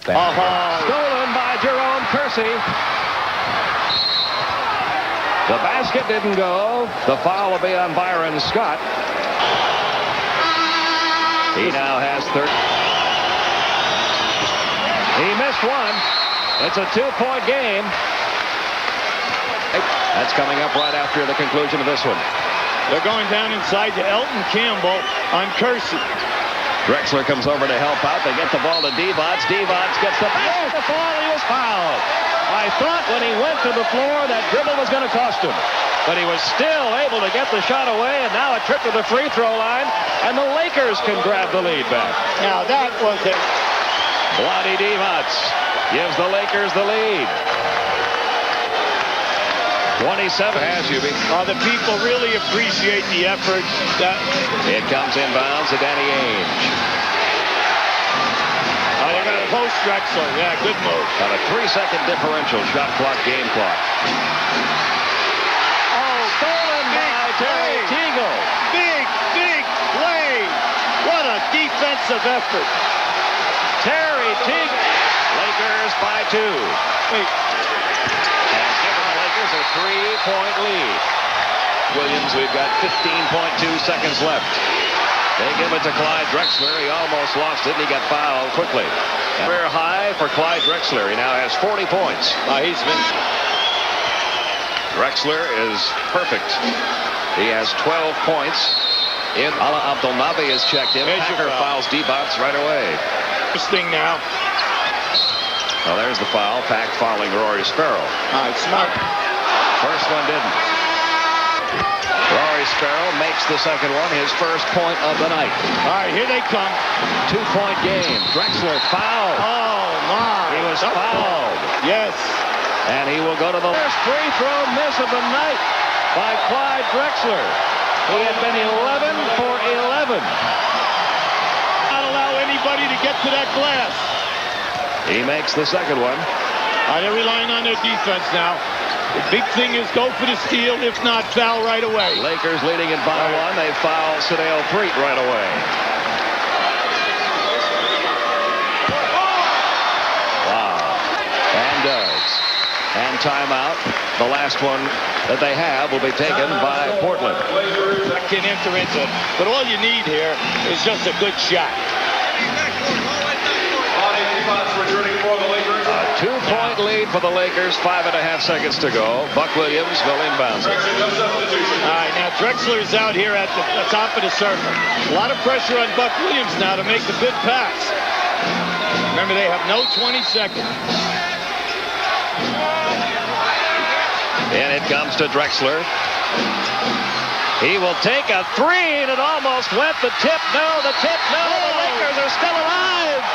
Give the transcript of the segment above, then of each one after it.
Stolen by Jerome Kersey. The basket didn't go. The foul will be on Byron Scott. He now has 30. He missed one. It's a 2-point game. That's coming up right after the conclusion of this one. They're going down inside to Elton Campbell on Kersey. Drexler comes over to help out. They get the ball to Divac. Divac gets the basket. The fall. He was fouled. I thought when he went to the floor that dribble was going to cost him. But he was still able to get the shot away, and now a trip to the free throw line, and the Lakers can grab the lead back. Now that was it. Vlade Divac gives the Lakers the lead. 27 has Hubie. The people really appreciate the effort. It comes inbounds to Danny Ainge. They're going to post Drexler. Yeah, good move. Got a 3-second differential. Shot clock, game clock. Stolen by Terry Teagle. Big play. What a defensive effort. Terry Teagle. Lakers by 2. Wait. Has given the Lakers a 3-point lead. Williams, we've got 15.2 seconds left. They give it to Clyde Drexler. He almost lost it, and he got fouled quickly. Career high for Clyde Drexler. He now has 40 points. He's been... Drexler is perfect. He has 12 points. Ala Abdelnaby has checked in. Packer fouls Divac right away. Interesting now. Well, there's the foul. Pack fouling Rory Sparrow. Smart. First one didn't. Rory Sparrow makes the second one, his first point of the night. All right, here they come. 2-point game. Drexler fouled. Oh, my. He was fouled. Yes. And he will go to the first free throw miss of the night by Clyde Drexler. He had been 11 for 11. Not allow anybody to get to that glass. He makes the second one. They're relying on their defense now. The big thing is go for the steal, if not foul right away. Lakers leading it by 1. They foul Sedale Preet right away. Wow. And does. And timeout. The last one that they have will be taken by Portland. I can enter into it. But all you need here is just a good shot. A 2-point lead for the Lakers. 5.5 seconds to go. Buck Williams will inbound it. All right, now Drexler's out here at the top of the circle. A lot of pressure on Buck Williams now to make the big pass. Remember, they have no 20 seconds. And it comes to Drexler. He will take a 3, and it almost went. The tip, no. The tip, no. The Lakers are still alive.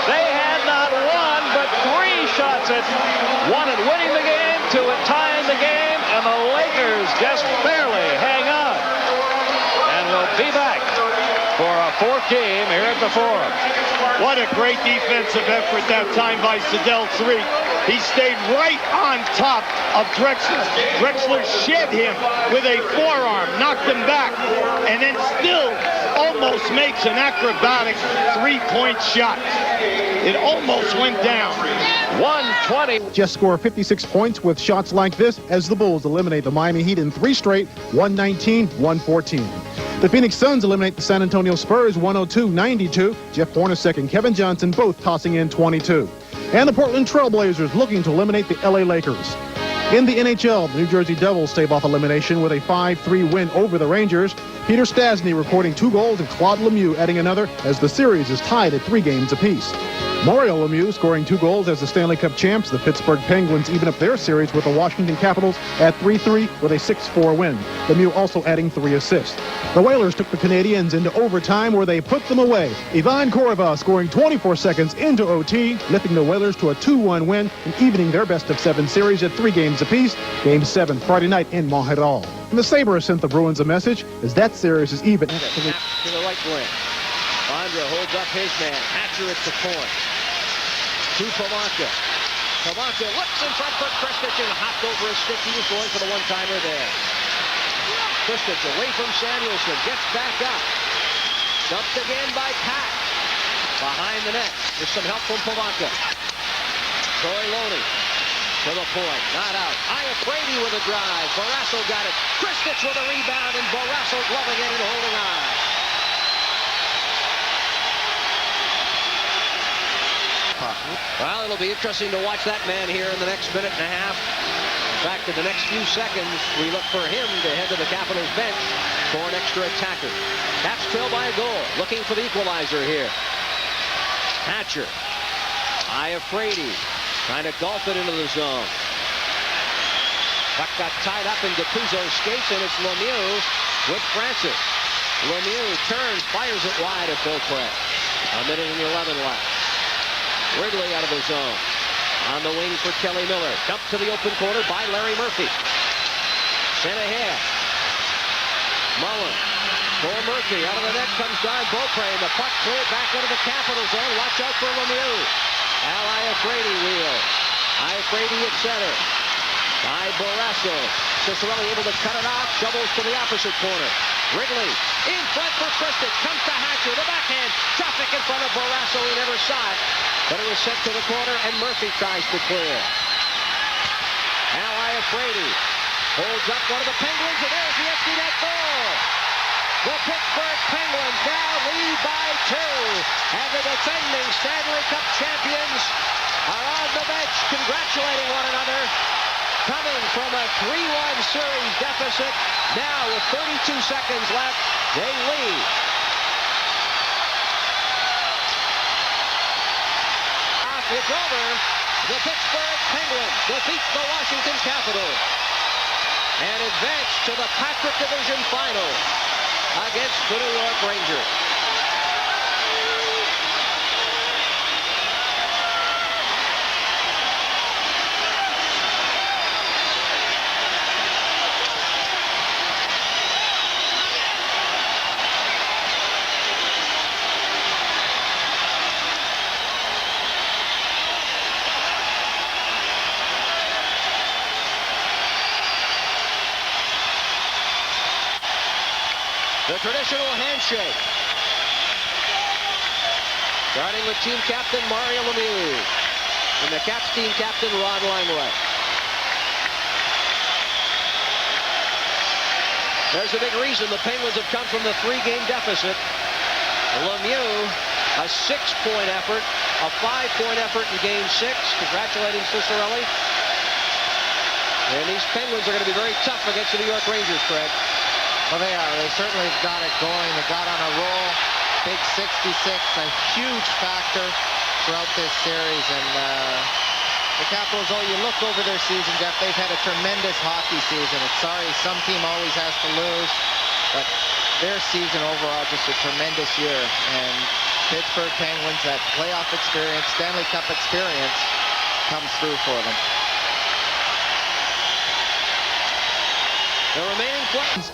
They had not 1, but 3 shots at 1 at winning the game, 2 at tying the game, and the Lakers just barely hang on. And we'll be back for a 4th game here at the Forum. What a great defensive effort that time by Sedale Preet. He stayed right on top of Drexler. Drexler shed him with a forearm, knocked him back, and then still almost makes an acrobatic 3-point shot. It almost went down. 120. Just score 56 points with shots like this as the Bulls eliminate the Miami Heat in 3 straight, 119-114. The Phoenix Suns eliminate the San Antonio Spurs 102-92. Jeff Hornacek and Kevin Johnson both tossing in 22. And the Portland Trailblazers looking to eliminate the LA Lakers. In the NHL, the New Jersey Devils stave off elimination with a 5-3 win over the Rangers. Peter Stastny recording 2 goals and Claude Lemieux adding another as the series is tied at 3 games apiece. Mario Lemieux scoring 2 goals as the Stanley Cup champs. The Pittsburgh Penguins even up their series with the Washington Capitals at 3-3 with a 6-4 win. Lemieux also adding 3 assists. The Whalers took the Canadiens into overtime where they put them away. Ivan Korova scoring 24 seconds into OT, lifting the Whalers to a 2-1 win and evening their best-of-7 series at 3 games apiece. Game 7 Friday night in Montreal. And the Sabres sent the Bruins a message as that series is even. To the right wing. Andra holds up his man. Hatcher at the point. To Pavanka. Pavanka looks in front for Kristich and hopped over his stick. He was going for the one-timer there. Kristich away from Samuelson. Gets back up. Dumped again by Pat. behind the net. There's some help from Pavanka. Troy Loney to the point. Not out. Iafrate with a drive. Barrasso got it. Kristich with a rebound, and Barrasso gloving it and holding on. Well, it'll be interesting to watch that man here in the next minute and a half. In fact, in the next few seconds, we look for him to head to the Capitals bench for an extra attacker. Caps trail by a goal. Looking for the equalizer here. Hatcher. Iafrate trying to golf it into the zone. Puck got tied up in Gattuso's skates, and it's Lemieux with Francis. Lemieux turns, fires it wide at Beauclair. A minute and 11 left. Wrigley out of the zone. On the wing for Kelly Miller. Dumped to the open corner by Larry Murphy. Sent ahead. Mullen for Murphy. Out of the net comes Don Beaupre, and the puck cleared back into the Capital zone. Watch out for Lemieux. Al Iafrate wheel. Iafrate at center. By Barrasso. Cicerelli able to cut it off. Shovels to the opposite corner. Wrigley in front for Kristich. Comes to Hatcher. The backhand. Traffic in front of Barrasso. He never saw it. But it was sent to the corner, and Murphy tries to clear. Al Iafrate holds up one of the Penguins, and there's the empty net goal. The Pittsburgh Penguins now lead by 2, and the defending Stanley Cup champions are on the bench congratulating one another. Coming from a 3-1 series deficit, now with 32 seconds left, they lead. It's over. The Pittsburgh Penguins defeat the Washington Capitals and advance to the Patrick Division Final against the New York Rangers. The traditional handshake. Starting with team captain Mario Lemieux and the Caps team captain Ron Langway. There's a big reason the Penguins have come from the 3-game deficit. Lemieux, a 6-point effort, a 5-point effort in Game 6. Congratulating Cicerelli. And these Penguins are going to be very tough against the New York Rangers, Fred. Well, they are. They certainly got it going. They got on a roll. Big 66, a huge factor throughout this series. And the Capitals, you look over their season, Jeff, they've had a tremendous hockey season. It's sorry, some team always has to lose. But their season overall, just a tremendous year. And Pittsburgh Penguins, that playoff experience, Stanley Cup experience, comes through for them. The remaining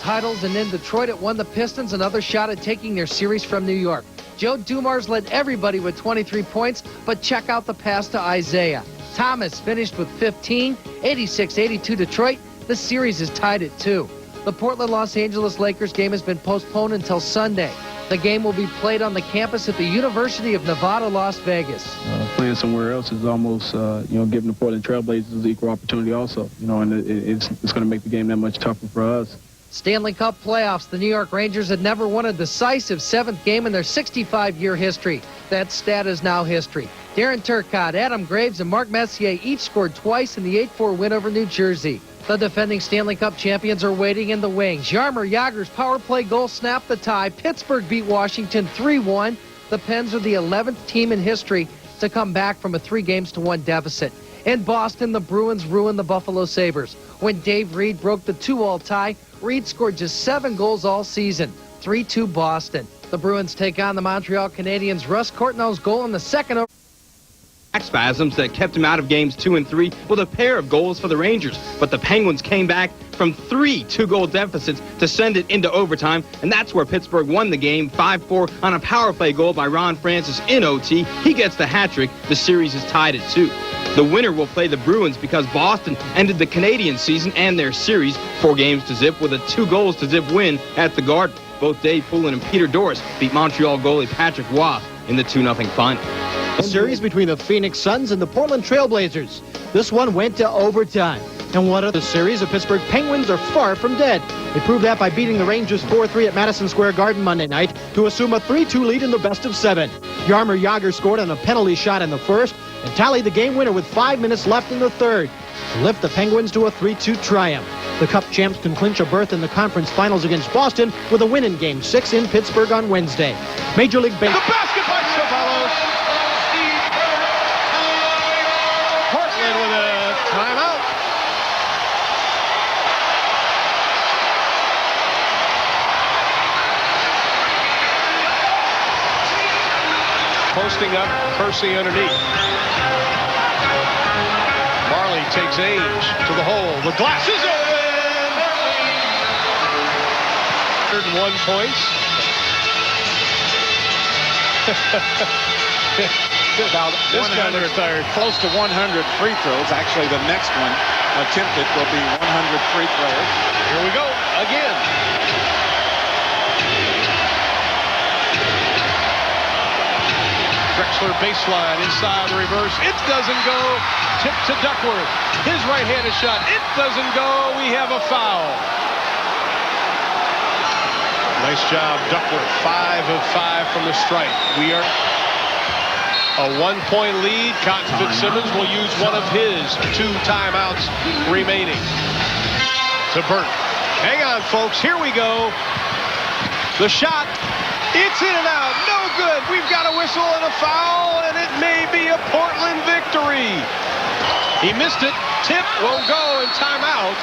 titles, and then Detroit it won the Pistons another shot at taking their series from New York. Joe Dumars led everybody with 23 points, but check out the pass to Isaiah. Thomas finished with 15, 86-82 Detroit. The series is tied at 2. The Portland-Los Angeles Lakers game has been postponed until Sunday. The game will be played on the campus at the University of Nevada, Las Vegas. Playing somewhere else is almost, giving the Portland Trailblazers equal opportunity also, and it's going to make the game that much tougher for us. Stanley Cup playoffs. The New York Rangers had never won a decisive 7th game in their 65-year history. That stat is now history. Darren Turcotte, Adam Graves, and Mark Messier each scored twice in the 8-4 win over New Jersey. The defending Stanley Cup champions are waiting in the wings. Jaromir Jagr's power play goal snapped the tie. Pittsburgh beat Washington 3-1. The Pens are the 11th team in history to come back from a 3-1 deficit. In Boston, the Bruins ruined the Buffalo Sabres. When Dave Reed broke the 2-all tie, Reed scored just 7 goals all season. 3-2 Boston. The Bruins take on the Montreal Canadiens. Russ Courtnall's goal in the second over. Back spasms that kept him out of games 2 and 3 with a pair of goals for the Rangers. But the Penguins came back from 3 2-goal deficits to send it into overtime, and that's where Pittsburgh won the game 5-4 on a power play goal by Ron Francis in OT. He gets the hat trick. The series is tied at 2. The winner will play the Bruins because Boston ended the Canadian season and their series 4-0 with a 2-0 win at the Garden. Both Dave Poulin and Peter Doris beat Montreal goalie Patrick Waugh in the 2-0 final. A series between the Phoenix Suns and the Portland Trailblazers. This one went to overtime. And what of the series, the Pittsburgh Penguins are far from dead. They proved that by beating the Rangers 4-3 at Madison Square Garden Monday night to assume a 3-2 lead in the best of 7. Jaromir Jagr scored on a penalty shot in the first and tallied the game winner with 5 minutes left in the third to lift the Penguins to a 3-2 triumph. The Cup champs can clinch a berth in the conference finals against Boston with a win in Game 6 in Pittsburgh on Wednesday. Major League Baseball. The basket by Ceballos. Portland with a timeout. Posting up, Percy underneath. Marley takes Age to the hole. The glass is open! 101 points. About this guy retired close to 100 free throws. Actually, the next one attempted will be 100 free throws. Here we go again. Drexler baseline inside the reverse. It doesn't go. Tip to Duckworth. His right-handed shot. It doesn't go. We have a foul. Nice job, Duckworth. 5 of 5 from the stripe. We are a 1-point lead. Cotton Fitzsimmons will use one of his 2 timeouts remaining. To Burt. Hang on, folks. Here we go. The shot. It's in and out. No good. We've got a whistle and a foul, and it may be a Portland victory. He missed it. Tip won't go, and timeout.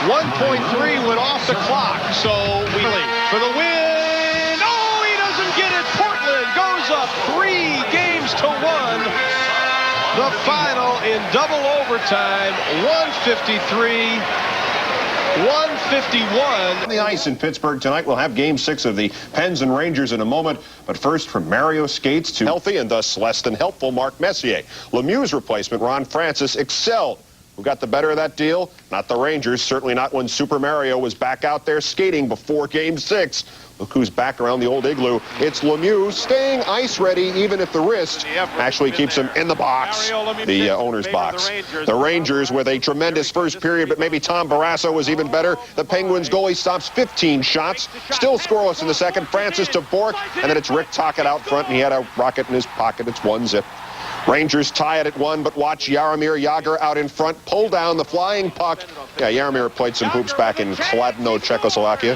1.3 went off the clock, so we for the win. Oh, he doesn't get it. Portland goes up 3 games to 1. The final in double overtime, 153. 151. On the ice in Pittsburgh tonight, we'll have Game 6 of the Pens and Rangers in a moment. But first, from Mario Skates to healthy and thus less than helpful Mark Messier. Lemieux's replacement, Ron Francis, excelled. Who got the better of that deal? Not the Rangers, certainly not when Super Mario was back out there skating before Game 6. Look who's back around the old igloo. It's Lemieux staying ice ready, even if the wrist actually keeps him in the box, the owner's box. The Rangers with a tremendous first period, but maybe Tom Barrasso was even better. The Penguins goalie stops 15 shots, still scoreless in the second. Francis to Bork, and then it's Rick Tocchet out front, and he had a rocket in his pocket. It's 1-0. Rangers tie it at 1, but watch Jaromir Jagr out in front, pull down the flying puck. Yeah, Jaromir played some hoops back in Kladno, Czechoslovakia.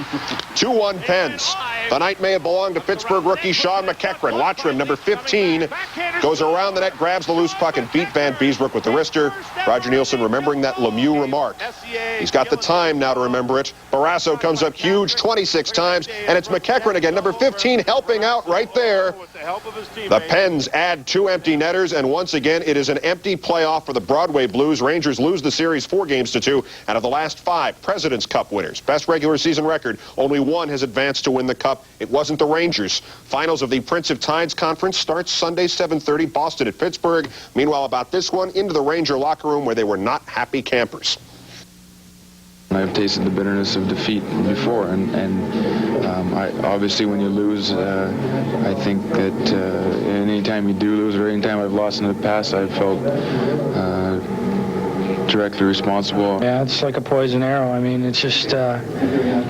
2-1 Pens. The night may have belonged to Pittsburgh rookie Sean McEachran. Watch him, number 15, goes around the net, grabs the loose puck, and beat Van Beesbrook with the wrister. Roger Nielsen remembering that Lemieux remark. He's got the time now to remember it. Barrasso comes up huge 26 times, and it's McEachran again, number 15, helping out right there. The Pens add 2 empty netters, and once again, it is an empty playoff for the Broadway Blues. Rangers lose the series 4 games to 2 out of the last 5 President's Cup winners. Best regular season record, only 1 has advanced to win the Cup. It wasn't the Rangers. Finals of the Prince of Tides Conference starts Sunday, 7:30, Boston at Pittsburgh. Meanwhile, about this one, into the Ranger locker room where they were not happy campers. I've tasted the bitterness of defeat before, and obviously when you lose, I think that any time you do lose or any time I've lost in the past, I've felt directly responsible. Yeah, it's like a poison arrow. I mean, it's just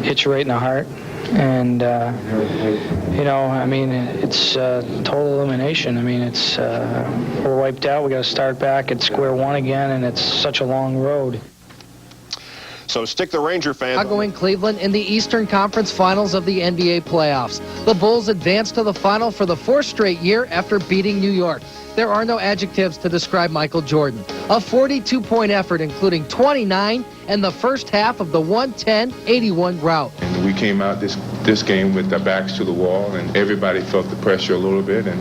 hits you right in the heart. And, you know, I mean, it's total elimination. I mean, it's we're wiped out. We got to start back at square one again, and it's such a long road. So stick the Ranger fans. Chicago and Cleveland in the Eastern Conference Finals of the NBA playoffs. The Bulls advanced to the final for the 4th straight year after beating New York. There are no adjectives to describe Michael Jordan. A 42-point effort, including 29 in the first half of the 110-81 rout. And we came out this game with our backs to the wall, and everybody felt the pressure a little bit, and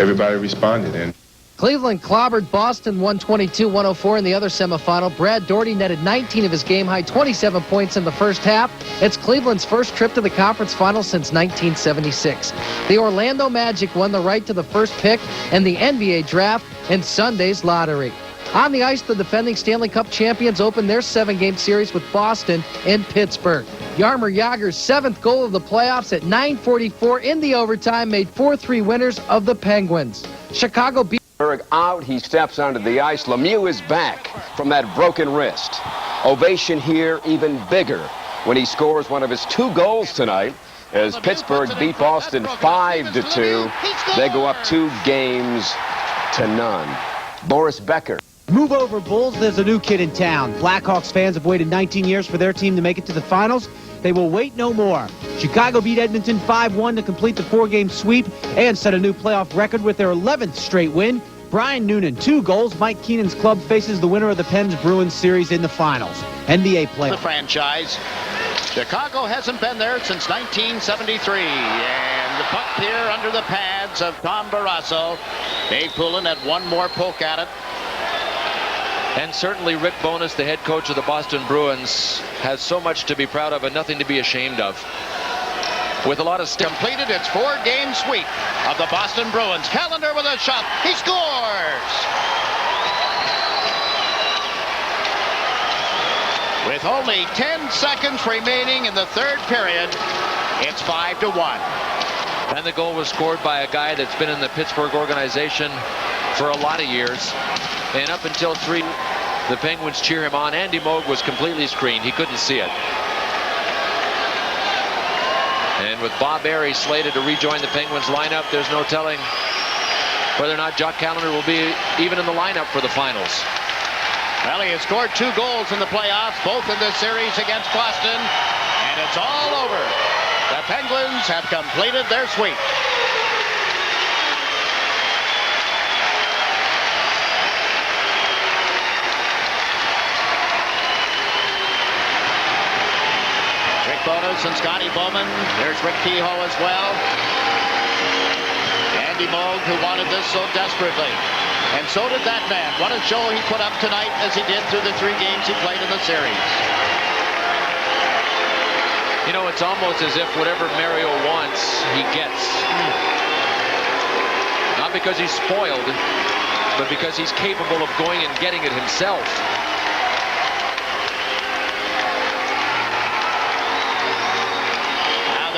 everybody responded. And Cleveland clobbered Boston 122-104 in the other semifinal. Brad Daugherty netted 19 of his game-high 27 points in the first half. It's Cleveland's first trip to the conference finals since 1976. The Orlando Magic won the right to the first pick in the NBA draft in Sunday's lottery. On the ice, the defending Stanley Cup champions opened their 7-game series with Boston in Pittsburgh. Jaromir Jagr's 7th goal of the playoffs at 9:44 in the overtime made 4-3 winners of the Penguins. Chicago beat out. He steps onto the ice. Lemieux is back from that broken wrist. Ovation here even bigger when he scores one of his 2 goals tonight as Pittsburgh beat Boston 5-2. They go up 2-0. Boris Becker. Move over, Bulls. There's a new kid in town. Blackhawks fans have waited 19 years for their team to make it to the finals. They will wait no more. Chicago beat Edmonton 5-1 to complete the 4-game sweep and set a new playoff record with their 11th straight win. Brian Noonan, 2 goals. Mike Keenan's club faces the winner of the Pens-Bruins series in the finals. NBA playoff. The franchise. Chicago hasn't been there since 1973. And the puck here under the pads of Tom Barrasso. Dave Poulin had one more poke at it. And certainly Rick Bowness, the head coach of the Boston Bruins, has so much to be proud of and nothing to be ashamed of. With a lot of completed its 4-game sweep of the Boston Bruins. Callender with a shot. He scores! With only 10 seconds remaining in the 3rd period, it's 5-1. And the goal was scored by a guy that's been in the Pittsburgh organization for a lot of years. And up until 3, the Penguins cheer him on. Andy Moog was completely screened. He couldn't see it. And with Bob Airey slated to rejoin the Penguins lineup, there's no telling whether or not Jock Callender will be even in the lineup for the finals. Well, he has scored 2 goals in the playoffs, both in this series against Boston. And it's all over. The Penguins have completed their sweep. Bowness and Scotty Bowman. There's Rick Kehoe as well. Andy Moog, who wanted this so desperately. And so did that man. What a show he put up tonight as he did through the 3 games he played in the series. You know, it's almost as if whatever Mario wants, he gets. Not because he's spoiled, but because he's capable of going and getting it himself.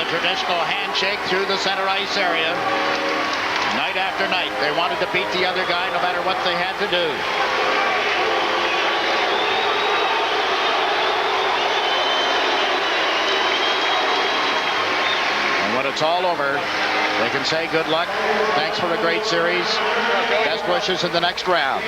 Traditional handshake through the center ice area. Night after night, they wanted to beat the other guy no matter what they had to do. And when it's all over, they can say good luck. Thanks for a great series. Best wishes in the next round.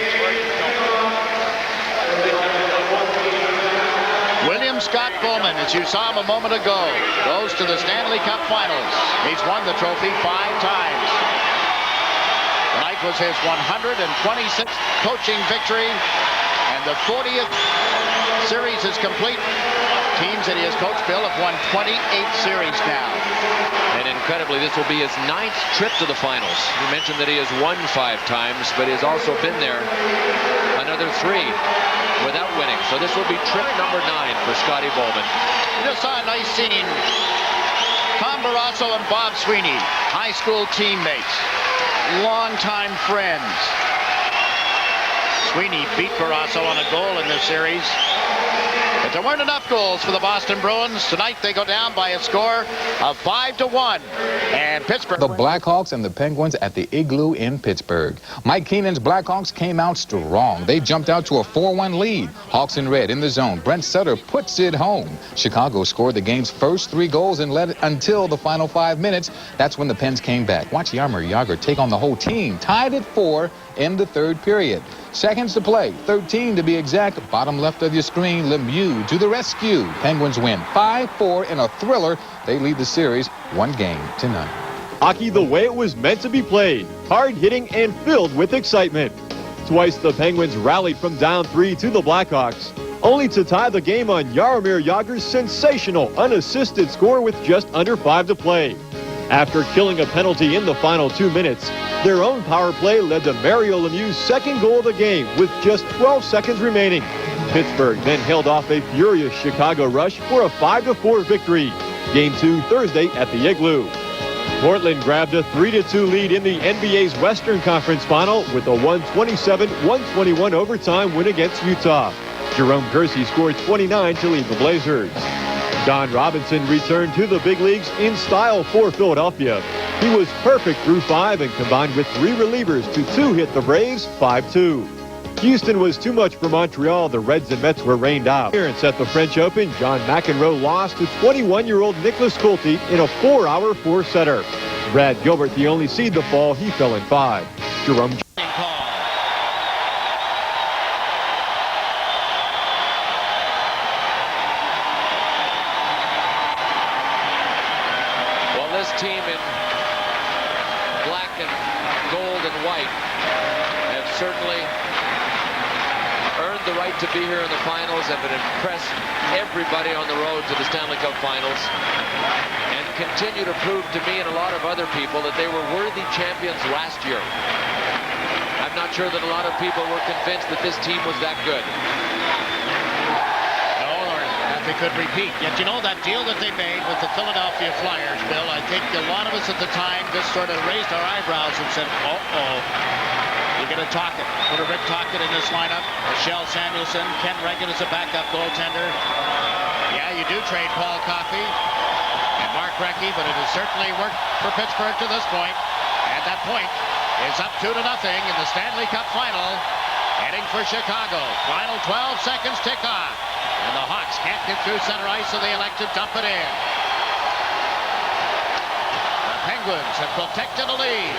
William Scott Bowman, as you saw him a moment ago, goes to the Stanley Cup Finals. He's won the trophy 5 times. Tonight was his 126th coaching victory, and the 40th series is complete. Teams that he has coached, Bill, have won 28 series now. And incredibly, this will be his 9th trip to the finals. You mentioned that he has won 5 times, but he has also been there another 3 without winning. So this will be trip number 9 for Scotty Bowman. You just saw a nice scene. Tom Barrasso and Bob Sweeney, high school teammates, longtime friends. Sweeney beat Barrasso on a goal in this series. But there weren't enough goals for the Boston Bruins. Tonight they go down by a score of 5-1. And Pittsburgh. The Blackhawks and the Penguins at the Igloo in Pittsburgh. Mike Keenan's Blackhawks came out strong. They jumped out to a 4-1 lead. Hawks in red in the zone. Brent Sutter puts it home. Chicago scored the game's first 3 goals and led it until the final 5 minutes. That's when the Pens came back. Watch Jaromir Jagr take on the whole team. Tied at 4 in the 3rd period. Seconds to play, 13 to be exact. Bottom left of your screen, Lemieux to the rescue. Penguins win 5-4 in a thriller. They lead the series 1-0. Hockey the way it was meant to be played. Hard-hitting and filled with excitement. Twice the Penguins rallied from down 3 to the Blackhawks, only to tie the game on Jaromir Jagr's sensational unassisted score with just under 5 to play. After killing a penalty in the final 2 minutes, their own power play led to Mario Lemieux's 2nd goal of the game with just 12 seconds remaining. Pittsburgh then held off a furious Chicago rush for a 5-4 victory. Game 2 Thursday at the Igloo. Portland grabbed a 3-2 lead in the NBA's Western Conference Final with a 127-121 overtime win against Utah. Jerome Kersey scored 29 to lead the Blazers. Don Robinson returned to the big leagues in style for Philadelphia. He was perfect through 5 and combined with 3 relievers to 2-hit the Braves 5-2. Houston was too much for Montreal. The Reds and Mets were rained out. Appearance at the French Open, John McEnroe lost to 21-year-old Nicholas Schulte in a 4-hour 4-setter. Brad Gilbert, the only seed the fall, he fell in 5. Jerome. Well, this team in black and gold and white have certainly earned the right to be here in the finals, have been impressed everybody on the road to the Stanley Cup Finals, and continue to prove to me and a lot of other people that they were worthy champions last year. I'm not sure that a lot of people were convinced that this team was that good. No, or that they could repeat. Yet, you know, that deal that they made with the Philadelphia Flyers, Bill, I think a lot of us at the time just sort of raised our eyebrows and said, uh-oh. You're going to Tocchet. Put a Rick Tocchet in this lineup. Michelle Samuelson. Ken Regan is a backup goaltender. Yeah, you do trade Paul Coffey and Mark Recchi, but it has certainly worked for Pittsburgh to this point. And that point is up 2-0 in the Stanley Cup Final. Heading for Chicago. Final 12 seconds tick off. And the Hawks can't get through center ice, so they elect to dump it in. The Penguins have protected a lead.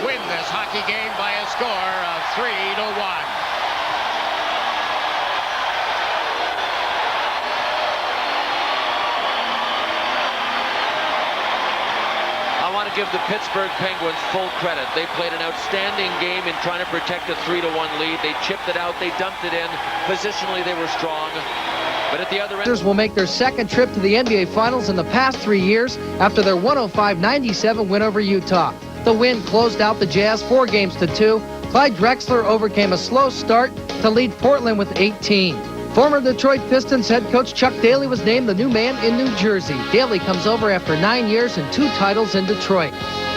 Win this hockey game by a score of 3-1. I want to give the Pittsburgh Penguins full credit. They played an outstanding game in trying to protect a 3-1 lead. They chipped it out. They dumped it in. Positionally, they were strong. But at the other end, will make their second trip to the NBA Finals in the past 3 years after their 105-97 win over Utah. The win closed out the Jazz 4-2. Clyde Drexler overcame a slow start to lead Portland with 18. Former Detroit Pistons head coach Chuck Daly was named the new man in New Jersey. Daly comes over after 9 years and 2 titles in Detroit.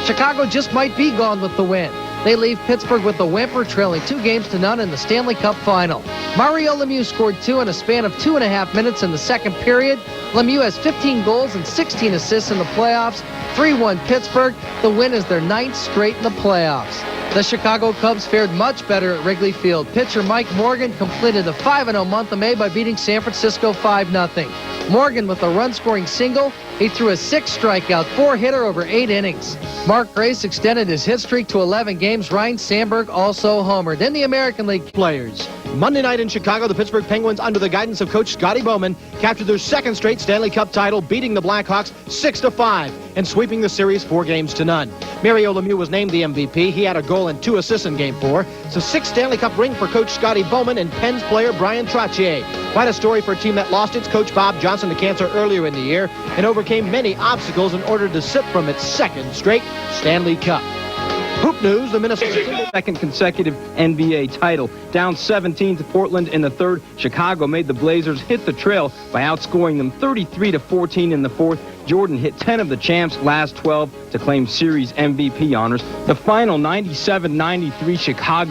Chicago just might be gone with the win. They leave Pittsburgh with the whimper, trailing 2-0 in the Stanley Cup Final. Mario Lemieux scored 2 in a span of 2.5 minutes in the second period. Lemieux has 15 goals and 16 assists in the playoffs. 3-1 Pittsburgh. The win is their 9th straight in the playoffs. The Chicago Cubs fared much better at Wrigley Field. Pitcher Mike Morgan completed the 5-0 month of May by beating San Francisco 5-0. Morgan with a run-scoring single. He threw a 6-strikeout, 4-hitter over 8 innings. Mark Grace extended his hit streak to 11 games. Ryan Sandberg also homered. In the American League players. Monday night in Chicago, the Pittsburgh Penguins, under the guidance of Coach Scotty Bowman, captured their 2nd straight Stanley Cup title, beating the Blackhawks 6-5 and sweeping the series 4-0. Mario Lemieux was named the MVP. He had a goal and 2 assists in Game 4. It's a 6th Stanley Cup ring for Coach Scotty Bowman and Pens player Brian Trottier. Quite a story for a team that lost its coach Bob Johnson to cancer earlier in the year and overcame many obstacles in order to sip from its 2nd straight Stanley Cup. Hoop news, the Minnesota second consecutive NBA title. Down 17 to Portland in the 3rd. Chicago made the Blazers hit the trail by outscoring them 33-14 in the 4th. Jordan hit 10 of the champs' last 12 to claim series MVP honors. The final 97-93 Chicago